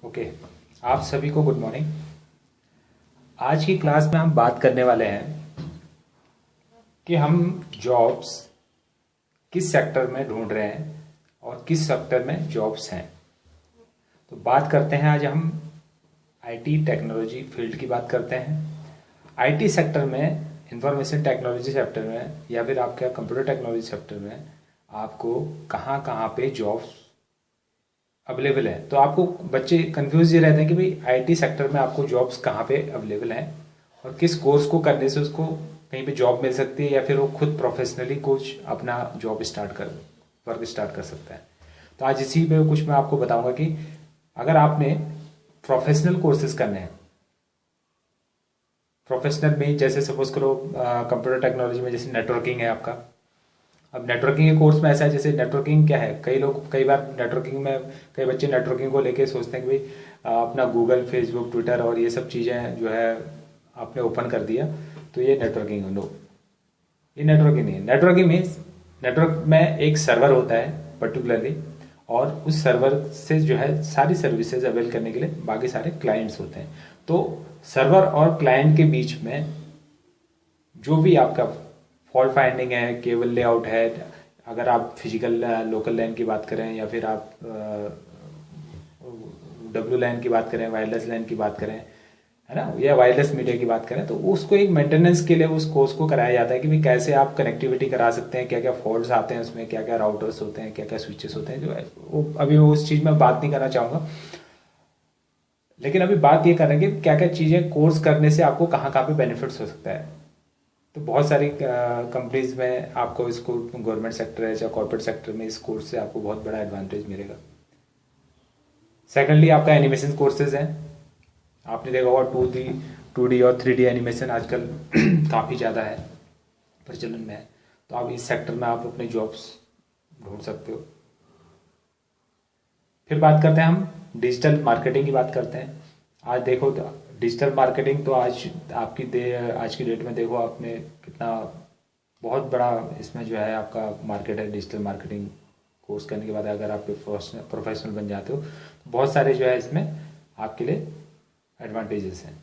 Okay. आप सभी को गुड मॉर्निंग। आज की क्लास में हम बात करने वाले हैं कि हम जॉब्स किस सेक्टर में ढूंढ रहे हैं और किस सेक्टर में जॉब्स हैं। तो बात करते हैं, आज हम आईटी टेक्नोलॉजी फील्ड की बात करते हैं। आईटी सेक्टर में, इंफॉर्मेशन टेक्नोलॉजी सेक्टर में या फिर आपके कंप्यूटर टेक्नोलॉजी सेक्टर में आपको कहाँ कहाँ पे जॉब्स अवेलेबल है। तो आपको बच्चे कंफ्यूज ये रहते हैं कि भाई आईटी सेक्टर में आपको जॉब्स कहाँ पे अवेलेबल हैं और किस कोर्स को करने से उसको कहीं पे जॉब मिल सकती है या फिर वो खुद प्रोफेशनली कुछ अपना जॉब वर्क स्टार्ट कर सकता है। तो आज इसी पे कुछ मैं आपको बताऊंगा कि अगर आपने प्रोफेशनल कोर्सेज करने हैं, प्रोफेशनल में जैसे सपोज करो कंप्यूटर टेक्नोलॉजी में जैसे नेटवर्किंग है आपका। अब नेटवर्किंग के कोर्स में ऐसा है, जैसे नेटवर्किंग क्या है, कई बार नेटवर्किंग में कई बच्चे नेटवर्किंग को लेके सोचते हैं कि भाई अपना गूगल फेसबुक ट्विटर और ये सब चीज़ें जो है आपने ओपन कर दिया तो ये नेटवर्किंग। नो, ये नेटवर्किंग नहीं है। नेटवर्किंग मीन्स नेटवर्क में एक सर्वर होता है पर्टिकुलरली, और उस सर्वर से जो है सारी सर्विसेज अवेल करने के लिए बाकी सारे क्लाइंट्स होते हैं। तो सर्वर और क्लाइंट के बीच में जो भी आपका फॉल्ट फाइंडिंग है, केबल लेआउट है, अगर आप फिजिकल लोकल लैन की बात करें या फिर आप डब्ल्यू लैन की बात करें, वायरलेस लैन की बात करें, है ना, या वायरलेस मीडिया की बात करें, तो उसको एक मेंटेनेंस के लिए उस कोर्स को कराया जाता है कि भाई कैसे आप कनेक्टिविटी करा सकते हैं, क्या क्या फॉल्ट्स आते हैं उसमें, क्या क्या राउटर्स होते हैं, क्या क्या स्विचेस होते हैं। जो है वो अभी मैं उस चीज़ में बात नहीं करना चाहूँगा, लेकिन अभी बात ये करेंगे क्या क्या चीज़ें कोर्स करने से आपको कहाँ कहाँ पे बेनिफिट्स हो सकता है। तो बहुत सारी कंपनीज में आपको इसको, गवर्नमेंट सेक्टर है या कॉर्पोरेट सेक्टर में, इस कोर्स से आपको बहुत बड़ा एडवांटेज मिलेगा। सेकेंडली आपका एनिमेशन कोर्सेज हैं। आपने देखा होगा 2D और 3D एनिमेशन आजकल काफ़ी ज़्यादा है, प्रचलन में है। तो आप इस सेक्टर में आप अपने जॉब्स ढूंढ सकते हो। फिर बात करते हैं हम डिजिटल मार्केटिंग की बात करते हैं। आज देखो डिजिटल मार्केटिंग तो आज आज की डेट में देखो आपने कितना बहुत बड़ा इसमें जो है आपका मार्केट है। डिजिटल मार्केटिंग कोर्स करने के बाद अगर आप प्रोफेशनल बन जाते हो तो बहुत सारे जो है इसमें आपके लिए एडवांटेजेस हैं।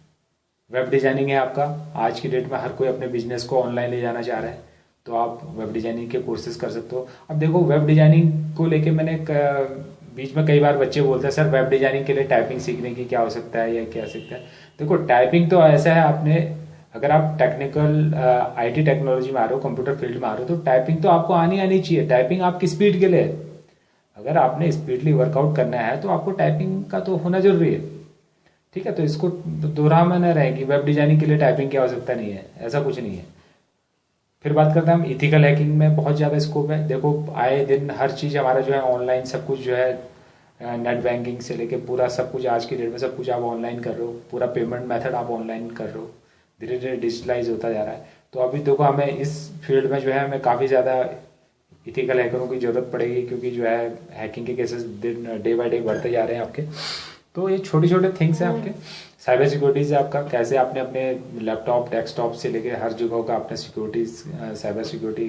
वेब डिजाइनिंग है आपका। आज की डेट में हर कोई अपने बिजनेस को ऑनलाइन ले जाना चाह रहा है, तो आप वेब डिजाइनिंग के कोर्सेज कर सकते हो। अब देखो वेब डिजाइनिंग को लेके मैंने बीच में कई बार बच्चे बोलते हैं सर वेब डिजाइनिंग के लिए टाइपिंग सीखने की क्या हो सकता है या क्या सीखता है। देखो टाइपिंग तो ऐसा है, आपने अगर आप टेक्निकल आईटी टेक्नोलॉजी में आ रहे हो, कंप्यूटर फील्ड में आ रहे हो, तो टाइपिंग तो आपको आनी चाहिए। टाइपिंग आपकी स्पीड के लिए है। अगर आपने स्पीडली वर्कआउट करना है तो आपको टाइपिंग का तो होना जरूरी है। ठीक है, तो इसको दोहरा न रहेगी, वेब डिजाइनिंग के लिए टाइपिंग की आवश्यकता नहीं है, ऐसा कुछ नहीं है। फिर बात करते हैं हम इथिकल हैकिंग में, बहुत ज़्यादा स्कोप है। देखो आए दिन हर चीज़ हमारा जो है ऑनलाइन, सब कुछ जो है नेट बैंकिंग से लेके पूरा सब कुछ आज की डेट में सब कुछ आप ऑनलाइन कर रहे हो, पूरा पेमेंट मेथड आप ऑनलाइन कर रहे हो, धीरे धीरे डिजिटलाइज होता जा रहा है। तो अभी देखो हमें इस फील्ड में जो है हमें काफ़ी ज़्यादा इथिकल हैकरों की ज़रूरत पड़ेगी, क्योंकि जो है हैकिंग के केसेस डे बाय डे बढ़ते जा रहे हैं आपके। तो ये छोटे छोटे थिंग्स हैं आपके। साइबर सिक्योरिटीज है आपका, कैसे आपने अपने लैपटॉप डेस्कटॉप से लेके हर जगह का अपने सिक्योरिटीज, साइबर सिक्योरिटी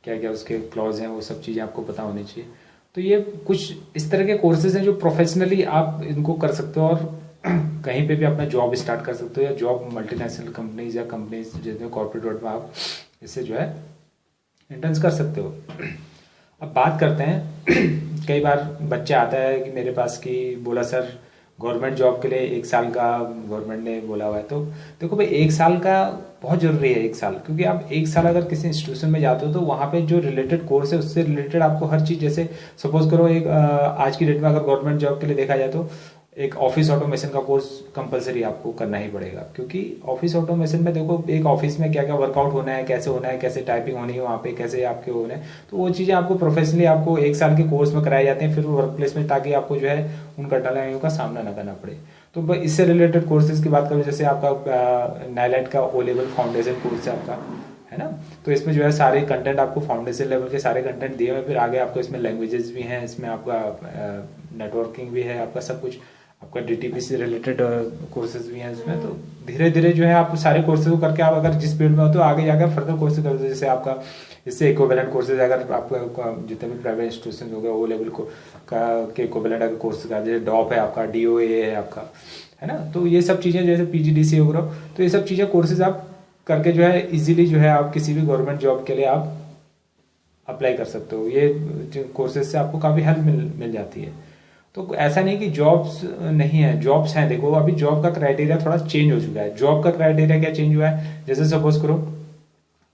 क्या क्या उसके क्लॉज हैं, वो सब चीज़ें आपको पता होनी चाहिए। तो ये कुछ इस तरह के कोर्सेज हैं जो प्रोफेशनली आप इनको कर सकते हो और कहीं पे भी अपना जॉब स्टार्ट कर सकते हो, या जॉब मल्टीनेशनल कंपनीज या कंपनीज जैसे कॉर्पोरेट वर्ल्ड में आप इससे जो है एंट्रेंस कर सकते हो। अब बात करते हैं कई बार बच्चे आता है कि मेरे पास कि बोला सर गवर्नमेंट जॉब के लिए 1 साल का गवर्नमेंट ने बोला हुआ है। तो देखो भाई 1 साल का बहुत जरूरी है, 1 साल, क्योंकि आप 1 साल अगर किसी इंस्टीट्यूशन में जाते हो तो वहाँ पे जो रिलेटेड कोर्स है उससे रिलेटेड आपको हर चीज़, जैसे सपोज करो एक आज की डेट में अगर गवर्नमेंट जॉब के लिए देखा जाए तो एक ऑफिस ऑटोमेशन का कोर्स कंपलसरी आपको करना ही पड़ेगा, क्योंकि ऑफिस ऑटोमेशन में देखो एक ऑफिस में क्या क्या वर्कआउट होना है, कैसे टाइपिंग होनी है वहाँ पे, कैसे आपके होना है, तो वो चीज़ें आपको प्रोफेशनली आपको 1 साल के कोर्स में कराए जाते हैं फिर वर्क प्लेस में, ताकि आपको जो है उन कठिनाइयों का सामना न करना पड़े। तो इससे रिलेटेड कोर्सेज की बात करूँ, जैसे आपका नाइलेट का ओ लेवल फाउंडेशन कोर्स है आपका, है ना। तो इसमें जो है सारे कंटेंट आपको फाउंडेशन लेवल के सारे कंटेंट दिए हुए, फिर आगे आपको इसमें लैंग्वेजेस भी हैं, इसमें आपका नेटवर्किंग भी है, आपका सब कुछ आपका डीटीपी से रिलेटेड कोर्सेज भी हैं इसमें। तो धीरे धीरे जो है आप सारे कोर्सेज को करके आप अगर जिस फील्ड में हो तो आगे जाकर फर्दर कोर्सेज कर दो। जैसे आपका इससे इक्विवेलेंट कोर्सेज अगर आपका जितने भी प्राइवेट इंस्टीट्यूशन हो गए ओ लेवल को के इक्विवेलेंट अगर कोर्स का, जैसे डॉप है आपका, डीओए है आपका, है ना। तो ये सब चीज़ें जैसे पीजीडीसी वगैरह, तो ये सब चीज़ें कोर्सेज आप करके जो है इजीली जो है आप किसी भी गवर्नमेंट जॉब के लिए आप अप्लाई कर सकते हो। ये कोर्सेज से आपको काफ़ी हेल्प मिल जाती है। तो ऐसा नहीं कि जॉब्स नहीं है, जॉब्स हैं। देखो अभी जॉब का क्राइटेरिया थोड़ा चेंज हो चुका है। जॉब का क्राइटेरिया क्या चेंज हुआ है, जैसे सपोज करो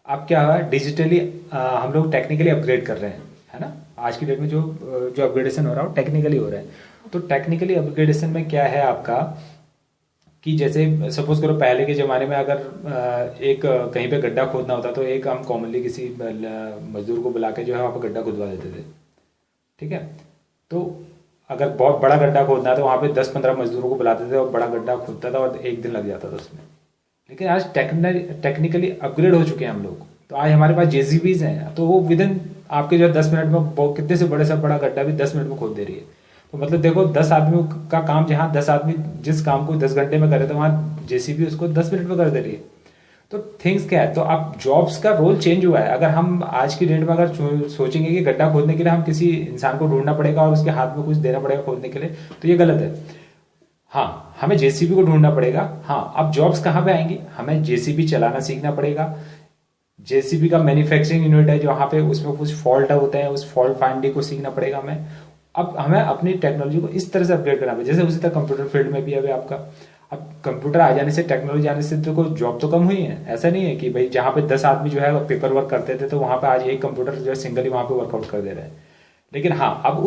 आप क्या है डिजिटली हम लोग टेक्निकली अपग्रेड कर रहे हैं, है ना। आज की डेट में जो अपग्रेडेशन हो रहा है टेक्निकली हो रहा है। तो टेक्निकली अपग्रेडेशन में क्या है आपका कि जैसे सपोज करो पहले के ज़माने में अगर एक कहीं पे गड्ढा खोदना होता तो एक हम कॉमनली किसी मजदूर को बुला के जो है वहाँ पे गड्ढा खुदवा देते थे, ठीक है। तो अगर बहुत बड़ा गड्ढा खोदना है तो वहाँ पे 10-15 मजदूरों को बुलाते थे और बड़ा गड्ढा खोदता था और 1 दिन लग जाता था उसमें। लेकिन आज टेक्निकली अपग्रेड हो चुके हैं हम लोग। तो आज हमारे पास जेसीबीज हैं, तो वो विद इन आपके जो 10 मिनट में कितने से बड़े से बड़ा गड्ढा भी 10 मिनट में खोद दे रही है। तो मतलब देखो 10 आदमियों का काम, जहाँ 10 आदमी जिस काम को 10 घंटे में करे तो वहाँ जेसीबी उसको 10 मिनट में कर दे रही है। तो थिंग्स क्या है, तो अब जॉब्स का रोल चेंज हुआ है। अगर हम आज की डेट में अगर सोचेंगे कि गड्ढा खोदने के लिए हम किसी इंसान को ढूंढना पड़ेगा और उसके हाथ में कुछ देना पड़ेगा खोदने के लिए, तो ये गलत है। हाँ, हमें जेसीबी को ढूंढना पड़ेगा। हाँ, अब जॉब्स कहाँ पे आएंगी, हमें जेसीबी चलाना सीखना पड़ेगा। जेसीबी का मैन्युफैक्चरिंग यूनिट है जो वहाँ पे उसमें कुछ फॉल्ट होते हैं, उस फॉल्ट फाइंडिंग को सीखना पड़ेगा हमें। अब हमें अपनी टेक्नोलॉजी को इस तरह से अपग्रेड करना पड़ेगा। जैसे उसी तरह कंप्यूटर फील्ड में भी अभी आपका अब कंप्यूटर आ जाने से, टेक्नोलॉजी आने से तो कोई जॉब तो कम हुई है। ऐसा नहीं है कि भाई जहाँ पे 10 आदमी जो है पेपर वर्क करते थे तो वहाँ पे आज एक कंप्यूटर जो है सिंगली वहाँ पे वर्कआउट कर दे रहे हैं। लेकिन हाँ, अब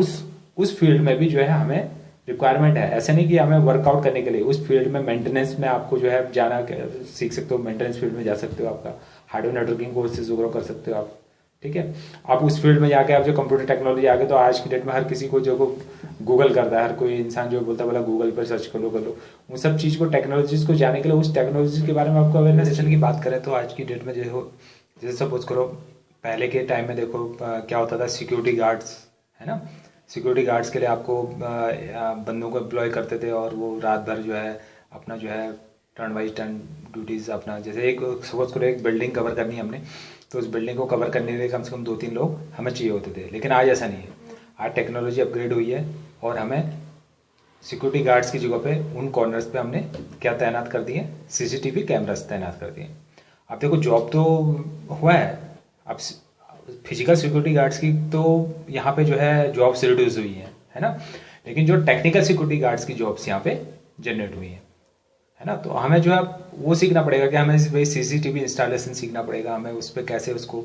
उस फील्ड में भी जो है हमें रिक्वायरमेंट है। ऐसा नहीं कि हमें वर्कआउट करने के लिए उस फील्ड में मेंटेनेंस में आपको जो है जाना सीख सकते हो, मेंटेनेंस फील्ड में जा सकते हो, आपका हार्डवेयर नेटवर्किंग कोर्सेज वगैरह कर सकते हो आप, ठीक है। आप उस फील्ड में जाके आप जो कंप्यूटर टेक्नोलॉजी आ गई, तो आज की डेट में हर किसी को जो गूगल करता है, हर कोई इंसान जो बोलता है बोला गूगल पर सर्च कर लो। उन सब चीज़ को, टेक्नोलॉजीज को जाने के लिए, उस टेक्नोलॉजी के बारे में आपको अवेयरनेस। सेशन की बात करें तो आज की डेट में जो हो, जैसे सपोज करो पहले के टाइम में देखो क्या होता था, सिक्योरिटी गार्ड्स, है ना। सिक्योरिटी गार्ड्स के लिए आपको बंदों को एम्प्लॉय करते थे और वो रात भर जो है अपना जो है टर्न वाइज टर्न ड्यूटीज़ अपना, जैसे एक सपोज करो एक बिल्डिंग कवर करनी है हमने, तो उस बिल्डिंग को कवर करने के लिए कम से कम 2-3 लोग हमें चाहिए होते थे। लेकिन आज ऐसा नहीं है। आज टेक्नोलॉजी अपग्रेड हुई है और हमें सिक्योरिटी गार्ड्स की जगह पे उन कॉर्नर्स पे हमने क्या तैनात कर दिए, सीसीटीवी कैमरास तैनात कर दिए। अब देखो जॉब तो हुआ है, अब फिजिकल सिक्योरिटी गार्ड्स की तो यहाँ पे जो है जॉब्स रिड्यूस हुई है ना। लेकिन जो टेक्निकल सिक्योरिटी गार्ड्स की जॉब्स यहाँ पे जनरेट हुई है ना। तो हमें जो है वो सीखना पड़ेगा कि हमें भाई सीसीटीवी इंस्टॉलेशन सीखना पड़ेगा, हमें उस पर कैसे उसको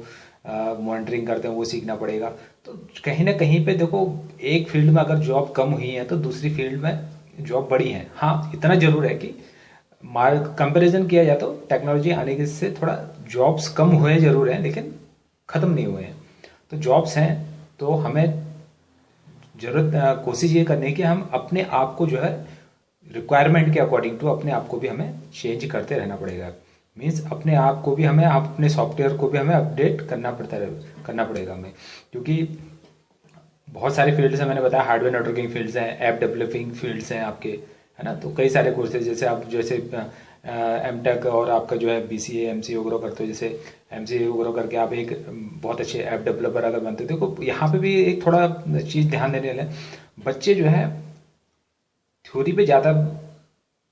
मॉनिटरिंग करते हैं वो सीखना पड़ेगा। तो कहीं ना कहीं पे देखो एक फील्ड में अगर जॉब कम हुई है तो दूसरी फील्ड में जॉब बढ़ी है। हाँ, इतना जरूर है कि कंपेरिजन किया जाए तो टेक्नोलॉजी आने के से थोड़ा जॉब्स कम हुए जरूर हैं, लेकिन ख़त्म नहीं हुए हैं। तो जॉब्स हैं, तो हमें कोशिश ये करनी है कि हम अपने आप को जो है रिक्वायरमेंट के अकॉर्डिंग टू अपने आप को भी हमें चेंज करते रहना पड़ेगा। मीन्स अपने आप को भी हमें, अपने सॉफ्टवेयर को भी हमें अपडेट करना पड़ेगा हमें, क्योंकि बहुत सारे फील्ड्स हैं। मैंने बताया हार्डवेयर नेटवर्किंग फील्ड्स हैं, ऐप डेवलपिंग फील्ड्स हैं आपके, है ना। तो कई सारे कोर्सेज, जैसे आप एमटेक और आपका जो है बीसीए एमसीए वगैरह करते हो, जैसे एमसीए वगैरह करके आप एक बहुत अच्छे ऐप डेवलपर अगर बनते हो। देखो यहाँ पे भी एक थोड़ा चीज़ ध्यान देने वाले, बच्चे जो है थ्योरी पे ज़्यादा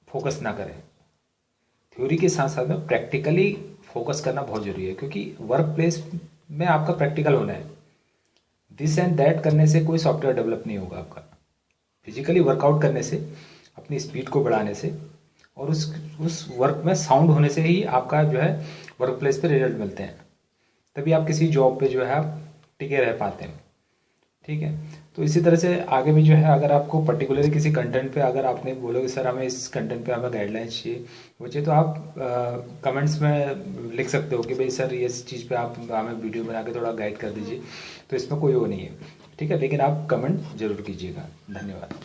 फोकस ना करें। थ्योरी के साथ साथ में प्रैक्टिकली फोकस करना बहुत ज़रूरी है, क्योंकि वर्क प्लेस में आपका प्रैक्टिकल होना है। दिस एंड दैट करने से कोई सॉफ्टवेयर डेवलप नहीं होगा आपका। फिजिकली वर्कआउट करने से, अपनी स्पीड को बढ़ाने से और उस वर्क में साउंड होने से ही आपका जो है वर्क प्लेस पे रिजल्ट मिलते हैं। तभी आप किसी जॉब पे जो है आप टिके रह पाते हैं, ठीक है। तो इसी तरह से आगे भी जो है, अगर आपको पर्टिकुलरली किसी कंटेंट पे अगर आपने बोलोगे सर हमें इस कंटेंट पे हमें गाइडलाइंस चाहिए वो चाहिए, तो आप कमेंट्स में लिख सकते हो कि भाई सर इस चीज़ पे आप हमें वीडियो बना के थोड़ा गाइड कर दीजिए। तो इसमें कोई वो नहीं है, ठीक है। लेकिन आप कमेंट जरूर कीजिएगा। धन्यवाद।